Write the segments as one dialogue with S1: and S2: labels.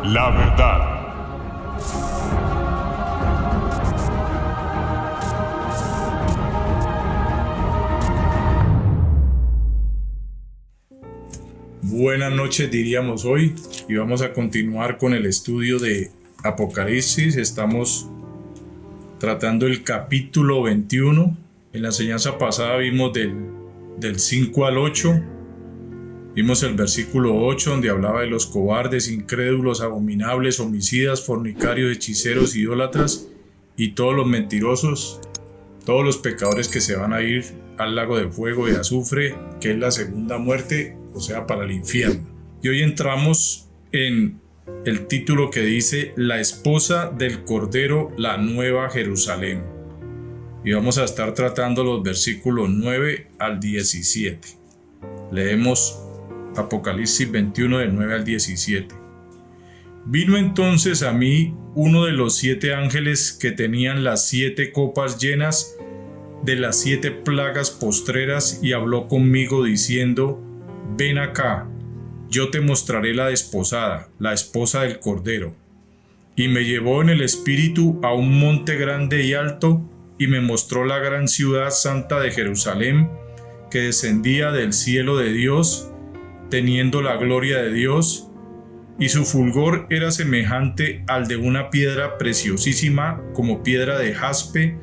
S1: La verdad.
S2: Buenas noches diríamos hoy y vamos a continuar con el estudio de Apocalipsis. Estamos tratando el capítulo 21. En la enseñanza pasada vimos del 5 al 8. Vimos el versículo 8 donde hablaba de los cobardes, incrédulos, abominables, homicidas, fornicarios, hechiceros, idólatras y todos los mentirosos, todos los pecadores que se van a ir al lago de fuego y azufre, que es la segunda muerte, o sea, para el infierno. Y hoy entramos en el título que dice La esposa del Cordero, la nueva Jerusalén. Y vamos a estar tratando los versículos 9 al 17. Leemos Apocalipsis 21 del 9 al 17. Vino entonces a mí uno de los 7 ángeles que tenían las 7 copas llenas de las 7 plagas postreras y habló conmigo diciendo: Ven acá, yo te mostraré la desposada, la esposa del Cordero. Y me llevó en el espíritu a un monte grande y alto, y me mostró la gran ciudad santa de Jerusalén, que descendía del cielo de Dios, teniendo la gloria de Dios, y su fulgor era semejante al de una piedra preciosísima, como piedra de jaspe,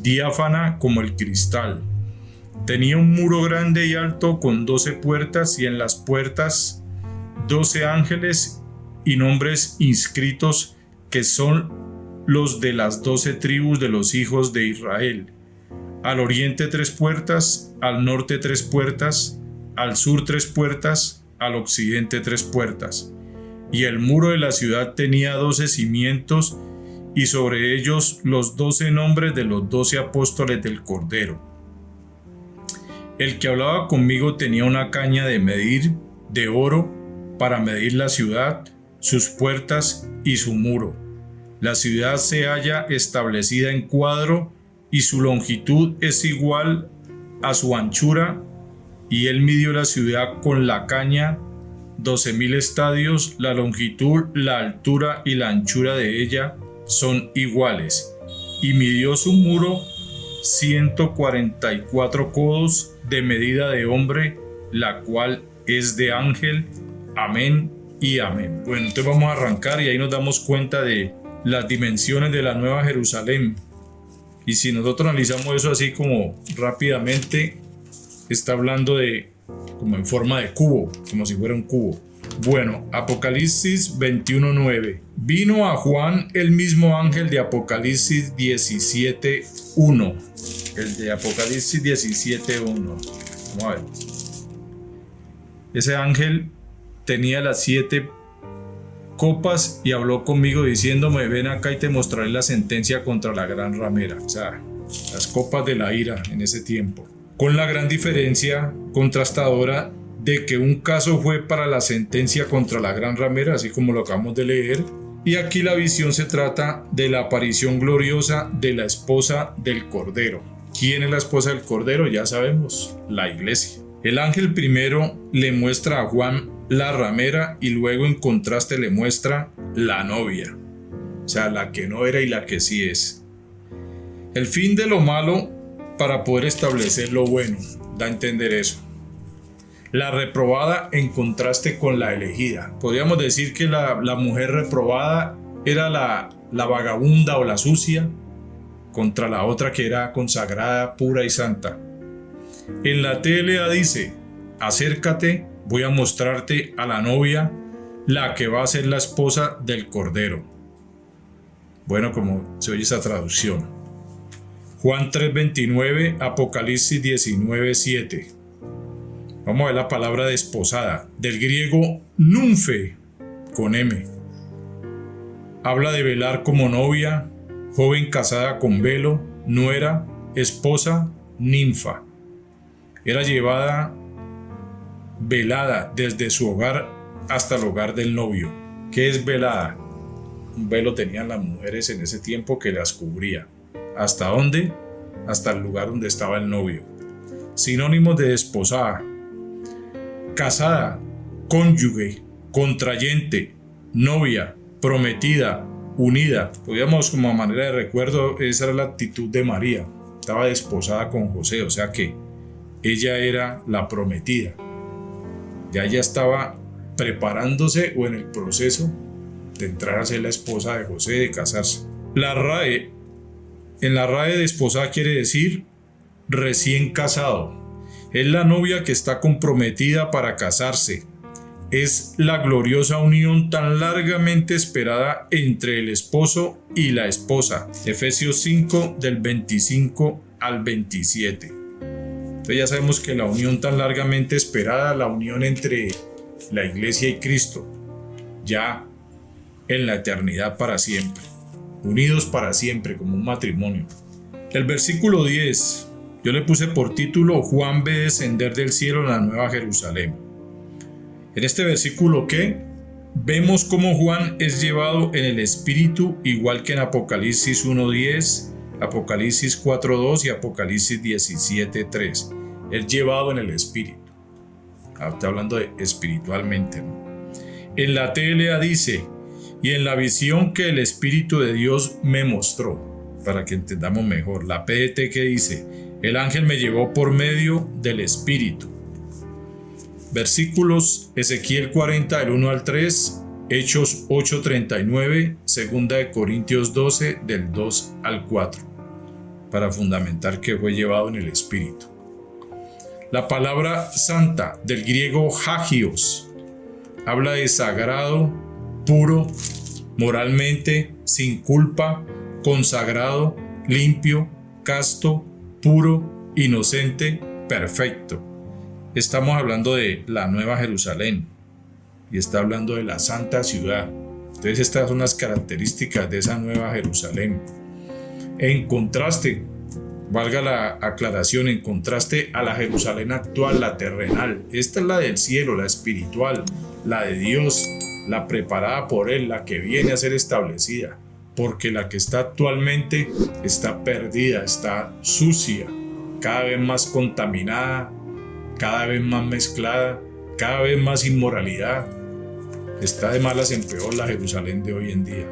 S2: diáfana como el cristal. Tenía un muro grande y alto con 12 puertas, y en las puertas 12 ángeles y nombres inscritos, que son los de las 12 tribus de los hijos de Israel. Al oriente 3 puertas, al norte 3 puertas, al sur 3 puertas, al occidente 3 puertas. Y el muro de la ciudad tenía 12 cimientos, y sobre ellos los 12 nombres de los 12 apóstoles del Cordero. El que hablaba conmigo tenía una caña de medir de oro para medir la ciudad, sus puertas y su muro. La ciudad se halla establecida en cuadro, y su longitud es igual a su anchura, y él midió la ciudad con la caña 12,000 estadios. La longitud, la altura y la anchura de ella son iguales, y midió su muro 144 codos de medida de hombre, la cual es de ángel. Amén y amén. Bueno, entonces vamos a arrancar y ahí nos damos cuenta de las dimensiones de la Nueva Jerusalén. Y si nosotros analizamos eso así como rápidamente, está hablando de como en forma de cubo, como si fuera un cubo. Bueno, Apocalipsis 21:9. Vino a Juan el mismo ángel de Apocalipsis 17:1. El de Apocalipsis 17:1. Vamos a ver. Ese ángel tenía las 7 copas y habló conmigo diciéndome: ven acá y te mostraré la sentencia contra la gran ramera. O sea, las copas de la ira en ese tiempo. Con la gran diferencia contrastadora de que un caso fue para la sentencia contra la gran ramera, así como lo acabamos de leer, y aquí la visión se trata de la aparición gloriosa de la esposa del Cordero. ¿Quién es la esposa del Cordero? Ya sabemos, la iglesia. El ángel primero le muestra a Juan la ramera y luego en contraste le muestra la novia, o sea, la que no era y la que sí es. El fin de lo malo para poder establecer lo bueno, da a entender eso. La reprobada en contraste con la elegida. Podríamos decir que la mujer reprobada era la vagabunda o la sucia, contra la otra que era consagrada, pura y santa. En la TLA dice: acércate, voy a mostrarte a la novia, la que va a ser la esposa del Cordero. Bueno, como se oye esa traducción. Juan 3:29, Apocalipsis 19:7. Vamos a ver la palabra desposada, del griego nunfe, con M. Habla de velar como novia, joven casada con velo, nuera, esposa, ninfa. Era llevada velada desde su hogar hasta el hogar del novio. ¿Qué es velada? Un velo tenían las mujeres en ese tiempo que las cubría. ¿Hasta dónde? Hasta el lugar donde estaba el novio. Sinónimos de desposada: casada, cónyuge, contrayente, novia, prometida, unida. Podríamos, como a manera de recuerdo, esa era la actitud de María. Estaba desposada con José, o sea que ella era la prometida. Ya ella estaba preparándose o en el proceso de entrar a ser la esposa de José, de casarse. En la RAE desposada quiere decir recién casado. Es la novia que está comprometida para casarse. Es la gloriosa unión tan largamente esperada entre el esposo y la esposa. Efesios 5 del 25 al 27. Entonces ya sabemos que la unión tan largamente esperada, la unión entre la iglesia y Cristo, ya en la eternidad para siempre, unidos para siempre como un matrimonio. El versículo 10, yo le puse por título: Juan ve descender del cielo la nueva Jerusalén. En este versículo que vemos cómo Juan es llevado en el Espíritu, igual que en Apocalipsis 1:10, Apocalipsis 4:2 y Apocalipsis 17:3. Es llevado en el Espíritu. Está hablando de espiritualmente, ¿no? En la TLA dice: y en la visión que el Espíritu de Dios me mostró, para que entendamos mejor. La PDT que dice: el ángel me llevó por medio del Espíritu. Versículos: Ezequiel 40 del 1 al 3, Hechos 8:39, 2 de Corintios 12 del 2 al 4, para fundamentar que fue llevado en el Espíritu. La palabra santa, del griego hagios, habla de sagrado, puro, moralmente, sin culpa, consagrado, limpio, casto, puro, inocente, perfecto. Estamos hablando de la Nueva Jerusalén y está hablando de la santa ciudad. Entonces estas son las características de esa Nueva Jerusalén. En contraste, valga la aclaración, en contraste a la Jerusalén actual, la terrenal. Esta es la del cielo, la espiritual, la de Dios, la preparada por Él, la que viene a ser establecida. Porque la que está actualmente está perdida, está sucia, cada vez más contaminada, cada vez más mezclada, cada vez más inmoralidad. Está de malas en peor la Jerusalén de hoy en día.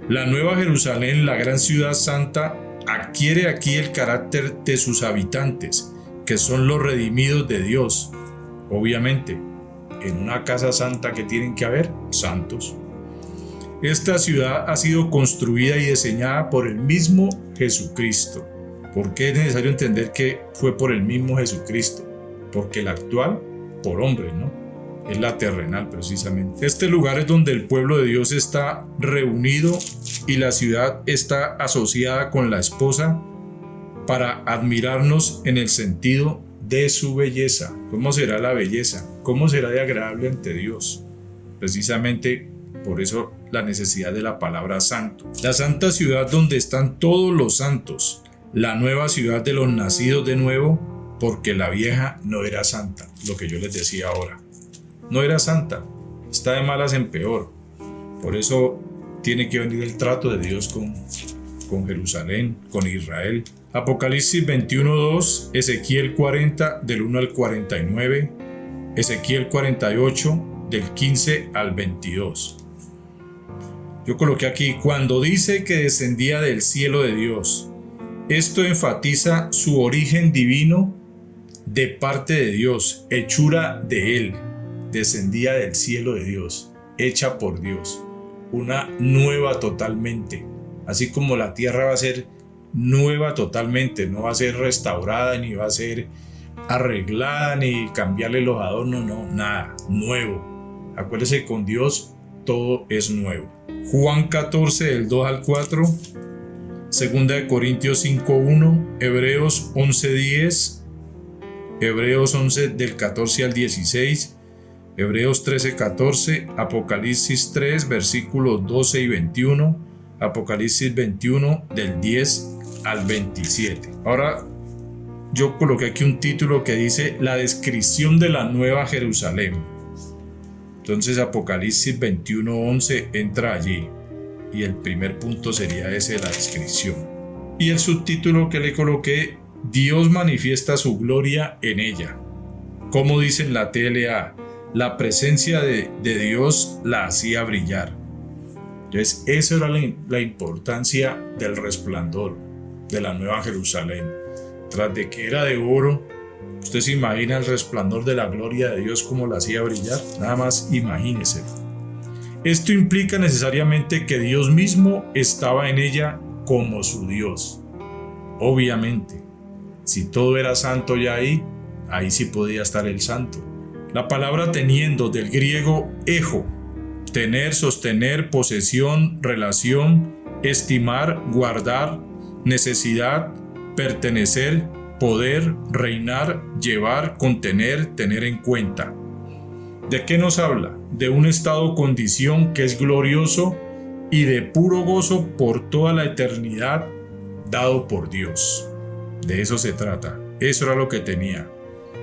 S2: La Nueva Jerusalén, la gran ciudad santa, adquiere aquí el carácter de sus habitantes, que son los redimidos de Dios. Obviamente, en una casa santa que tienen que haber santos. Esta ciudad ha sido construida y diseñada por el mismo Jesucristo. ¿Por qué es necesario entender que fue por el mismo Jesucristo? Porque la actual, por hombre, ¿no? Es la terrenal precisamente. Este lugar es donde el pueblo de Dios está reunido y la ciudad está asociada con la esposa para admirarnos en el sentido de su belleza. ¿Cómo será la belleza? ¿Cómo será de agradable ante Dios? Precisamente por eso la necesidad de la palabra santo. La santa ciudad donde están todos los santos. La nueva ciudad de los nacidos de nuevo, porque la vieja no era santa, lo que yo les decía ahora. No era santa, está de malas en peor. Por eso tiene que venir el trato de Dios con Jerusalén, con Israel. Apocalipsis 21:2, Ezequiel 40 del 1 al 49, Ezequiel 48 del 15 al 22. Yo coloqué aquí: cuando dice que descendía del cielo de Dios, esto enfatiza su origen divino de parte de Dios, hechura de Él. Descendía del cielo de Dios, hecha por Dios, una nueva totalmente. Así como la tierra va a ser nueva totalmente, no va a ser restaurada, ni va a ser arreglada, ni cambiarle los adornos, no, nada, nuevo. Acuérdese, con Dios todo es nuevo. Juan 14 del 2 al 4, 2 de Corintios 5:1, Hebreos 11:10, Hebreos 11 del 14 al 16, Hebreos 13:14, Apocalipsis 3 versículos 12 y 21, Apocalipsis 21 del 10 al 27. Ahora yo coloqué aquí un título que dice: la descripción de la Nueva Jerusalén. Entonces Apocalipsis 21:11 entra allí y el primer punto sería ese, la descripción. Y el subtítulo que le coloqué: Dios manifiesta su gloria en ella. Como dice en la TLA, la presencia de Dios la hacía brillar. Entonces, esa era la importancia del resplandor de la Nueva Jerusalén. Tras de que era de oro, usted se imagina el resplandor de la gloria de Dios como la hacía brillar. Nada más imagínese. Esto implica necesariamente que Dios mismo estaba en ella como su Dios. Obviamente, si todo era santo ya ahí sí podía estar el santo. La palabra teniendo del griego ejo, tener, sostener, posesión, relación, estimar, guardar, necesidad, pertenecer, poder, reinar, llevar, contener, tener en cuenta. ¿De qué nos habla? De un estado o condición que es glorioso y de puro gozo por toda la eternidad dado por Dios. De eso se trata. Eso era lo que tenía.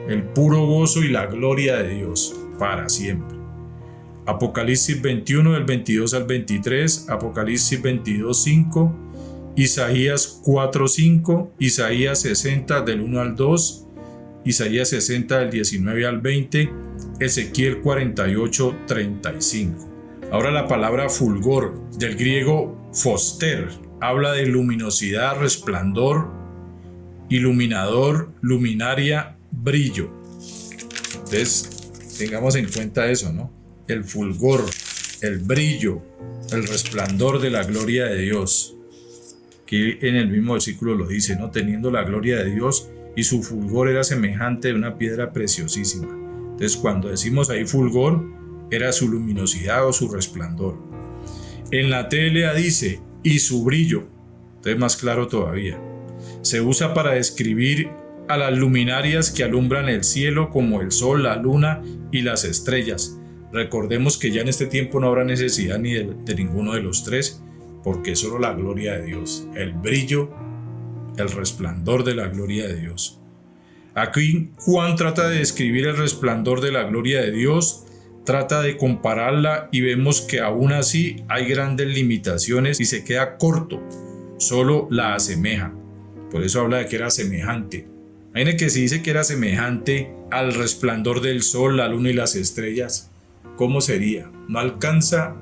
S2: El puro gozo y la gloria de Dios para siempre. Apocalipsis 21 del 22 al 23, Apocalipsis 22, 5, Isaías 4, 5, Isaías 60 del 1 al 2, Isaías 60 del 19 al 20, Ezequiel 48, 35. Ahora la palabra fulgor, del griego foster, habla de luminosidad, resplandor, iluminador, luminaria, brillo. Entonces, tengamos en cuenta eso, ¿no? El fulgor, el brillo, el resplandor de la gloria de Dios. Que en el mismo versículo lo dice, ¿no? Teniendo la gloria de Dios y su fulgor era semejante a una piedra preciosísima. Entonces, cuando decimos ahí fulgor, era su luminosidad o su resplandor. En la TLA dice, y su brillo, entonces más claro todavía. Se usa para describir a las luminarias que alumbran el cielo como el sol, la luna y las estrellas. Recordemos que ya en este tiempo no habrá necesidad ni de ninguno de los tres, porque es solo la gloria de Dios, el brillo, el resplandor de la gloria de Dios. Aquí Juan trata de describir el resplandor de la gloria de Dios, trata de compararla y vemos que aún así hay grandes limitaciones y se queda corto, solo la asemeja. Por eso habla de que era semejante. Imaginen que si dice que era semejante al resplandor del sol, la luna y las estrellas, ¿cómo sería? No alcanza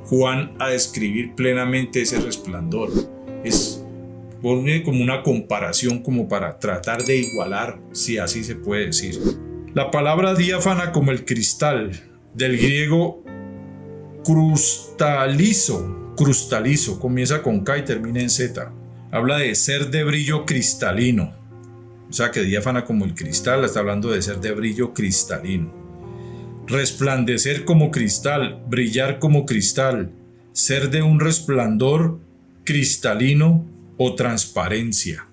S2: Juan a describir plenamente ese resplandor. Pone como una comparación como para tratar de igualar, si así se puede decir. La palabra diáfana como el cristal, del griego crustalizo, comienza con K y termina en Z. Habla de ser de brillo cristalino. O sea que diáfana como el cristal, está hablando de ser de brillo cristalino. Resplandecer como cristal, brillar como cristal, ser de un resplandor cristalino o transparencia.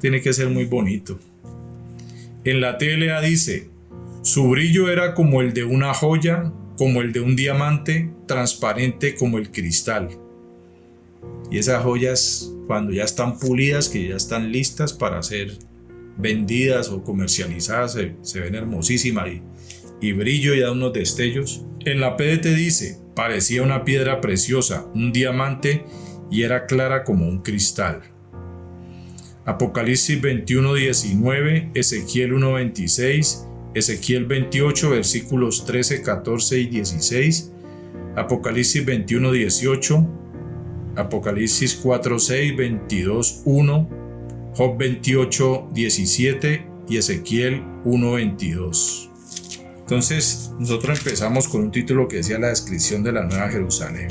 S2: Tiene que ser muy bonito. En la TLA dice, su brillo era como el de una joya, como el de un diamante, transparente como el cristal. Y esas joyas, cuando ya están pulidas, que ya están listas para ser vendidas o comercializadas, se ven hermosísimas y brillo y da unos destellos. En la PDT dice, parecía una piedra preciosa, un diamante, y era clara como un cristal. Apocalipsis 21, 19, Ezequiel 1, 26, Ezequiel 28, versículos 13, 14 y 16, Apocalipsis 21, 18, Apocalipsis 4, 6, 22, 1, Job 28, 17 y Ezequiel 1, 22. Entonces, nosotros empezamos con un título que decía la descripción de la Nueva Jerusalén.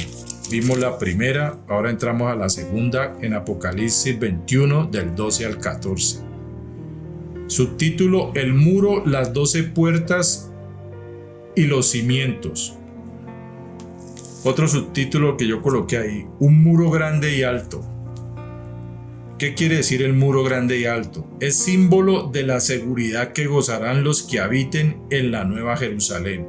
S2: Vimos la primera, ahora entramos a la segunda en Apocalipsis 21 del 12 al 14. Subtítulo, el muro, las 12 puertas y los cimientos. Otro subtítulo que yo coloqué ahí, un muro grande y alto. ¿Qué quiere decir el muro grande y alto? Es símbolo de la seguridad que gozarán los que habiten en la Nueva Jerusalén.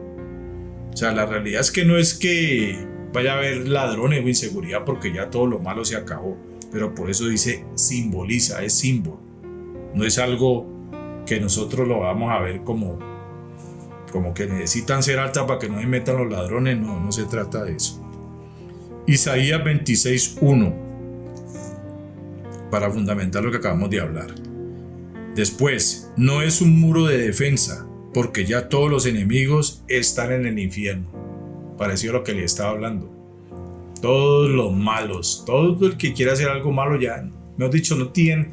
S2: O sea, la realidad es que no es que vaya a haber ladrones o inseguridad porque ya todo lo malo se acabó. Pero por eso dice simboliza, es símbolo. No es algo que nosotros lo vamos a ver como que necesitan ser altas para que no se metan los ladrones. No se trata de eso. Isaías 26:1, para fundamentar lo que acabamos de hablar. Después, no es un muro de defensa, porque ya todos los enemigos están en el infierno. Parecido a lo que le estaba hablando. todos los malos, todo el que quiera hacer algo malo ya, mejor dicho, no tienen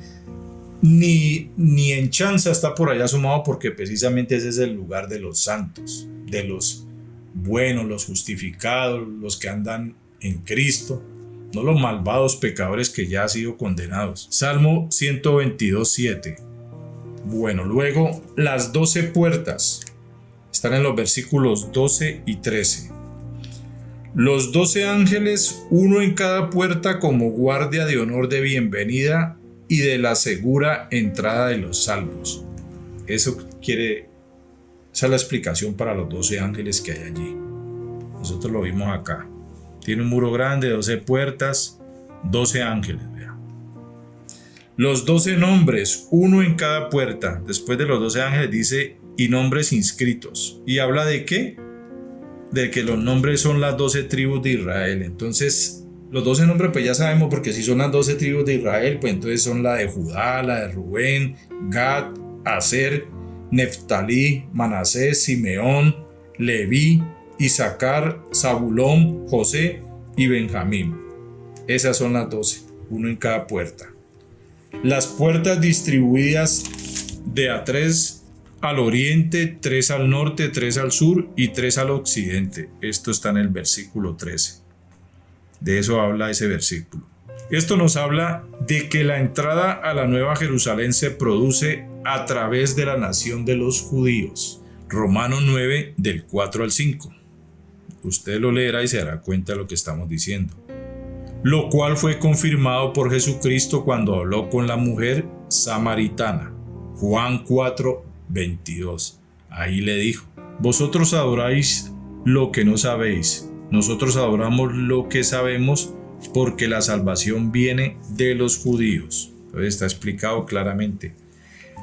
S2: ni en chanza está por allá sumado, porque precisamente ese es el lugar de los santos, de los buenos, los justificados, los que andan en Cristo, no los malvados pecadores que ya han sido condenados. Salmo 122:7. Bueno, luego las 12 puertas están en los versículos 12 y 13. Los 12 ángeles, uno en cada puerta, como guardia de honor de bienvenida y de la segura entrada de los salvos. Esa es la explicación para los 12 ángeles que hay allí. Nosotros lo vimos acá. Tiene un muro grande, 12 puertas, 12 ángeles. Vea. Los 12 nombres, uno en cada puerta. Después de los 12 ángeles dice, y nombres inscritos. ¿Y habla de qué? De que los nombres son las 12 tribus de Israel. Entonces, los 12 nombres pues ya sabemos, porque si son las 12 tribus de Israel, pues entonces son la de Judá, la de Rubén, Gad, Aser, Neftalí, Manasés, Simeón, Leví, Isaacar, Zabulón, José y Benjamín. Esas son las 12, uno en cada puerta. Las puertas distribuidas de a 3 al oriente, 3 al norte, 3 al sur y 3 al occidente. Esto está en el versículo 13. De eso habla ese versículo. Esto nos habla de que la entrada a la Nueva Jerusalén se produce a través de la nación de los judíos. Romanos 9, del 4 al 5. Usted lo leerá y se dará cuenta de lo que estamos diciendo. Lo cual fue confirmado por Jesucristo cuando habló con la mujer samaritana. Juan 4, 22. Ahí le dijo: vosotros adoráis lo que no sabéis. Nosotros adoramos lo que sabemos, porque la salvación viene de los judíos. Entonces está explicado claramente.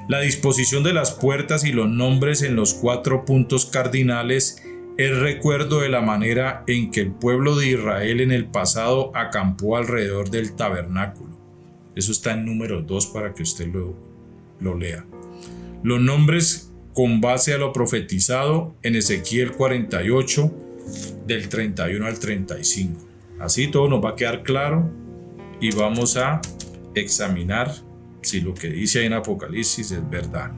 S2: La disposición de las puertas y los nombres en los 4 puntos cardinales es recuerdo de la manera en que el pueblo de Israel en el pasado acampó alrededor del tabernáculo. Eso está en Números 2 para que usted lo lea. Los nombres con base a lo profetizado en Ezequiel 48, del 31 al 35. Así todo nos va a quedar claro y vamos a examinar si lo que dice ahí en Apocalipsis es verdad.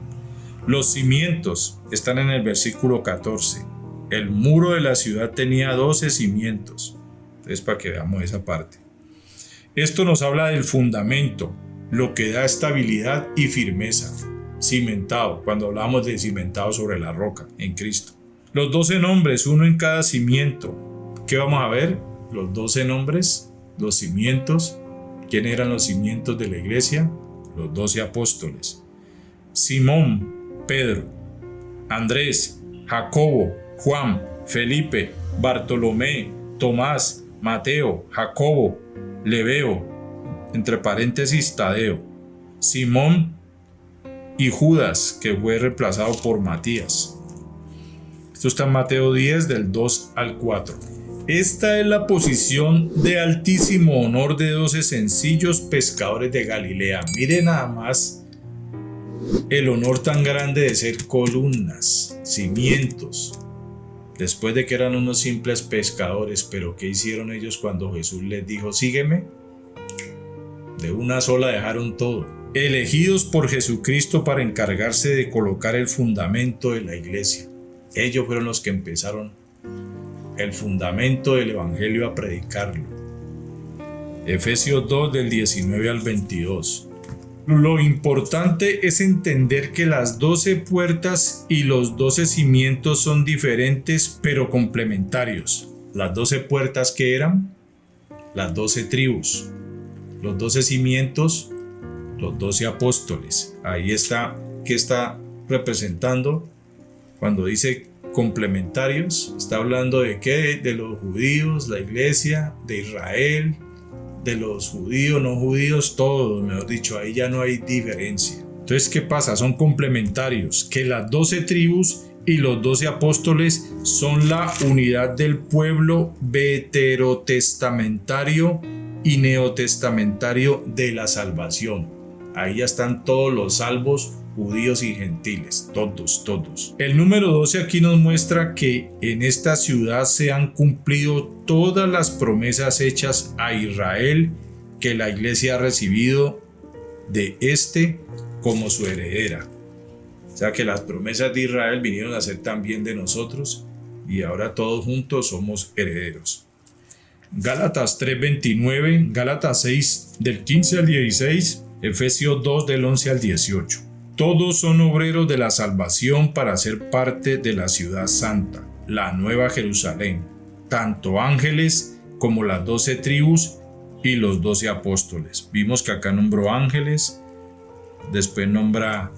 S2: Los cimientos están en el versículo 14. El muro de la ciudad tenía 12 cimientos. Entonces, para que veamos esa parte. Esto nos habla del fundamento, lo que da estabilidad y firmeza. Cimentado, cuando hablamos de cimentado sobre la roca en Cristo. Los 12 nombres, uno en cada cimiento. ¿Qué vamos a ver? Los 12 nombres, los cimientos. ¿Quiénes eran los cimientos de la iglesia? Los 12 apóstoles. Simón, Pedro, Andrés, Jacobo, Juan, Felipe, Bartolomé, Tomás, Mateo, Jacobo, Lebeo, entre paréntesis Tadeo, Simón y Judas, que fue reemplazado por Matías. Esto está en Mateo 10, del 2 al 4. Esta es la posición de altísimo honor de 12 sencillos pescadores de Galilea. Mire nada más el honor tan grande de ser columnas, cimientos, después de que eran unos simples pescadores. Pero ¿qué hicieron ellos cuando Jesús les dijo: sígueme? De una sola dejaron todo. Elegidos por Jesucristo para encargarse de colocar el fundamento de la iglesia. Ellos fueron los que empezaron el fundamento del evangelio a predicarlo. Efesios 2, del 19 al 22. Lo importante es entender que las 12 puertas y los 12 cimientos son diferentes pero complementarios. Las 12 puertas, ¿qué eran? Las 12 tribus. Los 12 cimientos, los 12 apóstoles. Ahí está, ¿qué está representando? Cuando dice complementarios, está hablando de qué? De los judíos, la iglesia, de Israel, de los judíos, no judíos, todos, mejor dicho, ahí ya no hay diferencia. Entonces, ¿qué pasa? Son complementarios, que las 12 tribus y los 12 apóstoles son la unidad del pueblo veterotestamentario y neotestamentario de la salvación. Ahí ya están todos los salvos judíos y gentiles, todos. El número 12 aquí nos muestra que en esta ciudad se han cumplido todas las promesas hechas a Israel que la iglesia ha recibido de como su heredera. O sea que las promesas de Israel vinieron a ser también de nosotros y ahora todos juntos somos herederos. Gálatas 3:29, Gálatas 6 del 15 al 16, Efesios 2 del 11 al 18. Todos son obreros de la salvación para ser parte de la ciudad santa, la Nueva Jerusalén, tanto ángeles como las 12 tribus y los 12 apóstoles. Vimos que acá nombró ángeles, después nombra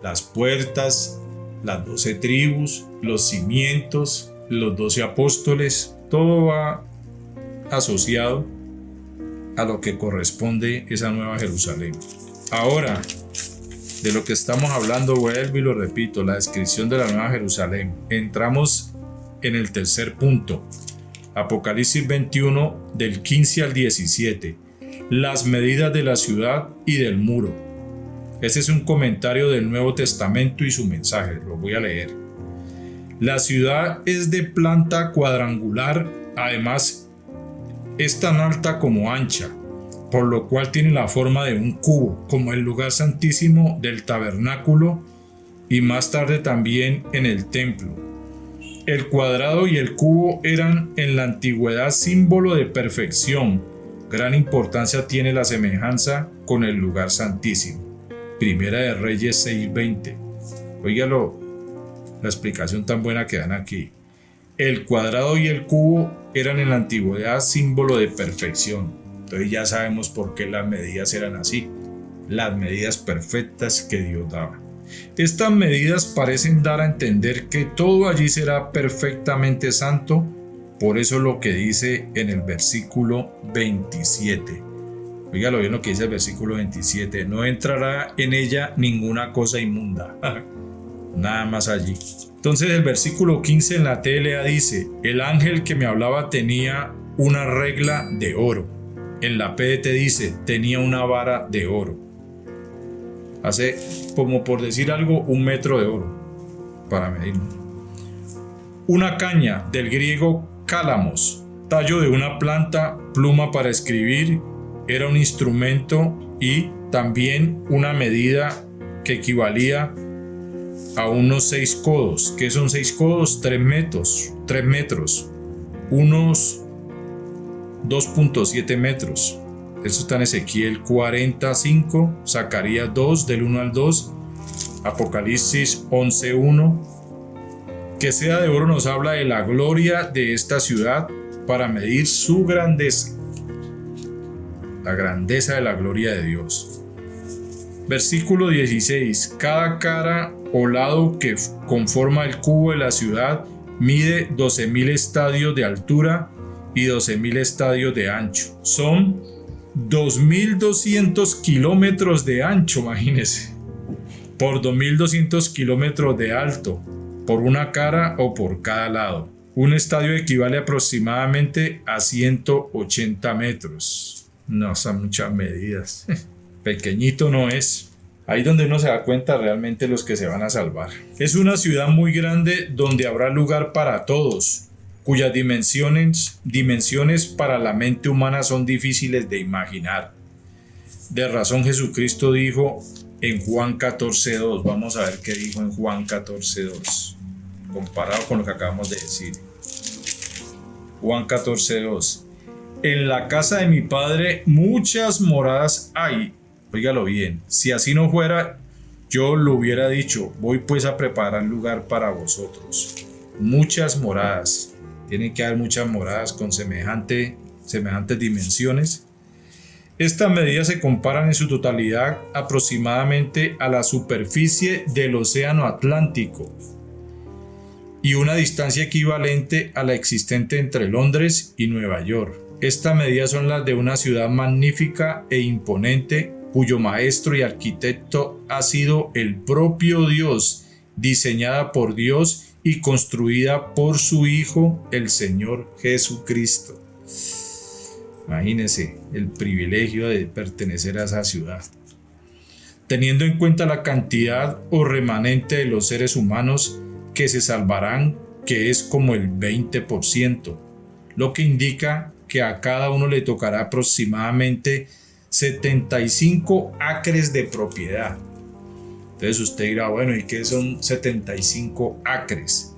S2: las puertas, las 12 tribus, los cimientos, los 12 apóstoles. Todo va asociado a lo que corresponde esa Nueva Jerusalén. Ahora, de lo que estamos hablando, vuelvo y lo repito, la descripción de la Nueva Jerusalén. Entramos en el tercer punto, Apocalipsis 21 del 15 al 17, las medidas de la ciudad y del muro. Ese es un comentario del Nuevo Testamento y su mensaje, lo voy a leer. La ciudad es de planta cuadrangular, además es tan alta como ancha, por lo cual tiene la forma de un cubo, como el lugar santísimo del tabernáculo y más tarde también en el templo. El cuadrado y el cubo eran en la antigüedad símbolo de perfección. Gran importancia tiene la semejanza con el lugar santísimo. Primera de Reyes 6:20. Óigalo, la explicación tan buena que dan aquí. El cuadrado y el cubo eran en la antigüedad símbolo de perfección. Entonces ya sabemos por qué las medidas eran así. Las medidas perfectas que Dios daba. Estas medidas parecen dar a entender que todo allí será perfectamente santo. Por eso lo que dice en el versículo 27. Óigalo bien lo que dice el versículo 27. No entrará en ella ninguna cosa inmunda. Nada más allí. Entonces el versículo 15 en la TLA dice: el ángel que me hablaba tenía una regla de oro. En la PDT dice: tenía una vara de oro. Hace, como por decir algo, 1 metro de oro para medirlo. Una caña, del griego cálamos, tallo de una planta, pluma para escribir, era un instrumento y también una medida que equivalía a unos 6 codos. ¿Qué son 6 codos? 3 metros, unos 2.7 metros. Eso está en Ezequiel 45, Zacarías 2 del 1 al 2, Apocalipsis 11:1. Que sea de oro nos habla de la gloria de esta ciudad para medir su grandeza, la grandeza de la gloria de Dios. Versículo 16. Cada cara o lado que conforma el cubo de la ciudad mide 12.000 estadios de altura y 12.000 estadios de ancho. Son 2.200 kilómetros de ancho, imagínense, por 2.200 kilómetros de alto, por una cara o por cada lado. Un estadio equivale aproximadamente a 180 metros. No son muchas medidas. Pequeñito no es. Ahí donde uno se da cuenta realmente los que se van a salvar. Es una ciudad muy grande donde habrá lugar para todos, cuyas dimensiones para la mente humana son difíciles de imaginar. De razón Jesucristo dijo en Juan 14:2, vamos a ver qué dijo en Juan 14:2, comparado con lo que acabamos de decir. Juan 14:2. En la casa de mi Padre muchas moradas hay. Óigalo bien, si así no fuera, yo lo hubiera dicho, voy pues a preparar lugar para vosotros. Muchas moradas, tiene que haber muchas moradas con semejantes dimensiones. Estas medidas se comparan en su totalidad aproximadamente a la superficie del océano Atlántico y una distancia equivalente a la existente entre Londres y Nueva York. Estas medidas son las de una ciudad magnífica e imponente, cuyo maestro y arquitecto ha sido el propio Dios, diseñada por Dios y construida por su Hijo, el Señor Jesucristo. Imagínense el privilegio de pertenecer a esa ciudad. teniendo en cuenta la cantidad o remanente de los seres humanos que se salvarán, que es como el 20%, lo que indica que a cada uno le tocará aproximadamente 75 acres de propiedad. Entonces usted dirá, bueno, ¿y qué son 75 acres?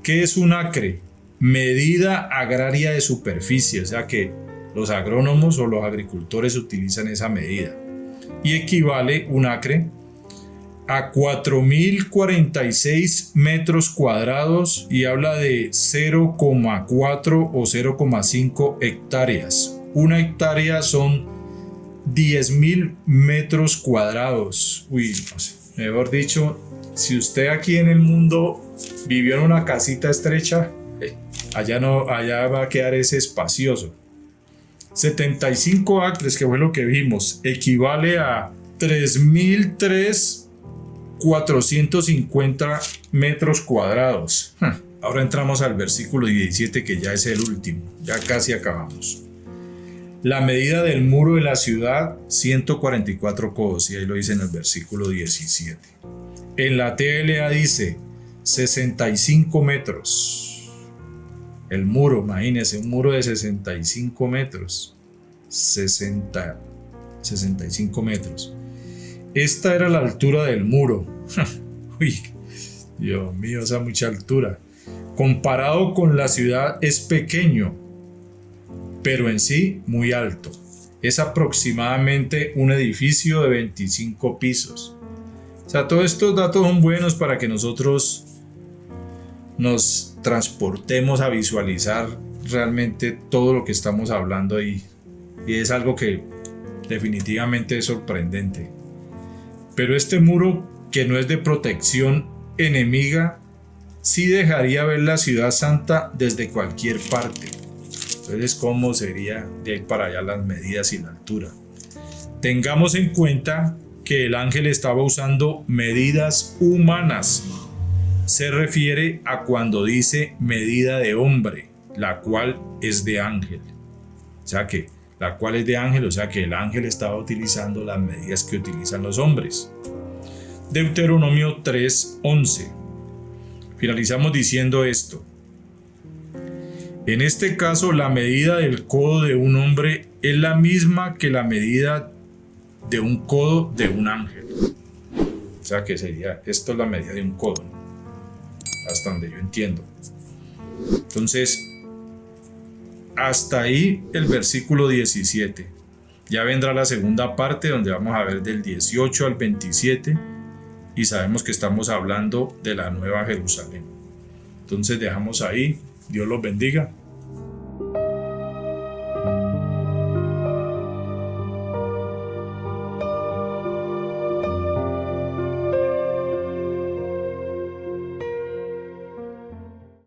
S2: ¿Qué es un acre? Medida agraria de superficie, o sea que los agrónomos o los agricultores utilizan esa medida. Y equivale un acre a 4.046 metros cuadrados y habla de 0,4 o 0,5 hectáreas. Una hectárea son 10.000 metros cuadrados. Uy, no sé. Mejor dicho, si usted aquí en el mundo vivió en una casita estrecha, allá va a quedar ese espacioso. 75 acres, que fue lo que vimos, equivale a 3.450 metros cuadrados. Ahora entramos al versículo 17, que ya es el último, ya casi acabamos. La medida del muro de la ciudad, 144 codos, y ahí lo dice en el versículo 17. En la TLA dice 65 metros. El muro, imagínense, un muro de 65 metros. 65 metros. Esta era la altura del muro. Uy, Dios mío, esa mucha altura. Comparado con la ciudad es pequeño, pero en sí muy alto. Es aproximadamente un edificio de 25 pisos. O sea, todos estos datos son buenos para que nosotros nos transportemos a visualizar realmente todo lo que estamos hablando ahí. Y es algo que definitivamente es sorprendente. Pero este muro, que no es de protección enemiga, sí dejaría ver la ciudad santa desde cualquier parte. Entonces, ¿cómo sería de ahí para allá las medidas y la altura? Tengamos en cuenta que el ángel estaba usando medidas humanas. Se refiere a cuando dice medida de hombre, la cual es de ángel. O sea que la cual es de ángel, o sea que el ángel estaba utilizando las medidas que utilizan los hombres. Deuteronomio 3:11. Finalizamos diciendo esto. En este caso, la medida del codo de un hombre es la misma que la medida de un codo de un ángel. O sea que sería, esto es la medida de un codo, hasta donde yo entiendo. Entonces, hasta ahí el versículo 17. Ya vendrá la segunda parte donde vamos a ver del 18 al 27 y sabemos que estamos hablando de la Nueva Jerusalén. Entonces dejamos ahí. Dios los bendiga.